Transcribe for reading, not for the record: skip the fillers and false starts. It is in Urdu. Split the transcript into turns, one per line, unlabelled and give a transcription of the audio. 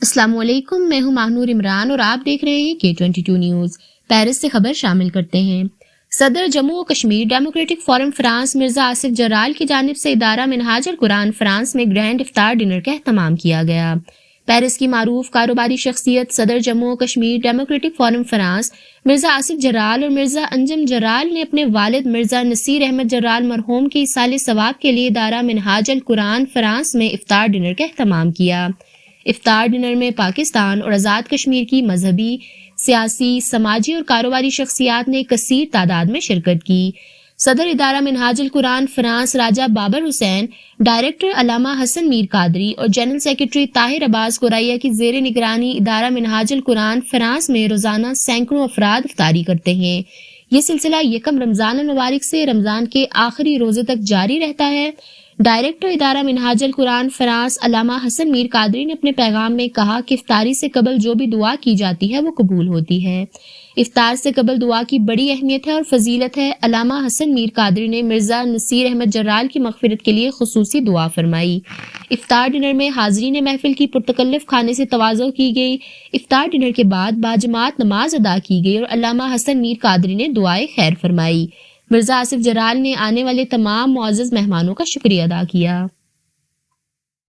السلام علیکم، میں ہوں ماہنور عمران اور آپ دیکھ رہے ہیں K22 نیوز۔ پیرس سے خبر شامل کرتے ہیں۔ صدر جموں و Kashmir democratic forum France Mirza Asif Jarral کی جانب سے ادارہ منہاج القرآن فرانس میں گرینڈ افطار ڈنر کا اہتمام کیا گیا۔ پیرس کی معروف کاروباری شخصیت صدر جموں و Kashmir democratic forum France Mirza Asif Jarral اور مرزا انجم جرال نے اپنے والد مرزا نصیر احمد جرال مرحوم کی ایصال ثواب کے لیے ادارہ منہاج القرآن فرانس میں افطار ڈنر کا اہتمام کیا۔ افطار ڈنر میں پاکستان اور آزاد کشمیر کی مذہبی، سیاسی، سماجی اور کاروباری شخصیات نے کثیر تعداد میں شرکت کی۔ صدر ادارہ منہاج القرآن فرانس راجہ بابر حسین، ڈائریکٹر علامہ حسن میر قادری اور جنرل سیکرٹری طاہر عباس قرائیہ کی زیر نگرانی ادارہ منہاج القرآن فرانس میں روزانہ سینکڑوں افراد افطاری کرتے ہیں۔ یہ سلسلہ یکم رمضان المبارک سے رمضان کے آخری روزے تک جاری رہتا ہے۔ ڈائریکٹر ادارہ منہاج القرآن فرانس علامہ حسن میر قادری نے اپنے پیغام میں کہا کہ افطاری سے قبل جو بھی دعا کی جاتی ہے وہ قبول ہوتی ہے۔ افطار سے قبل دعا کی بڑی اہمیت ہے اور فضیلت ہے۔ علامہ حسن میر قادری نے مرزا نصیر احمد جرال کی مغفرت کے لیے خصوصی دعا فرمائی۔ افطار ڈنر میں حاضرین محفل کی پرتکلف کھانے سے تواضع کی گئی۔ افطار ڈنر کے بعد باجماعت نماز ادا کی گئی اور علامہ حسن میر قادری نے دعائے خیر فرمائی۔ مرزا آصف جرال نے آنے والے تمام معزز مہمانوں کا شکریہ ادا کیا۔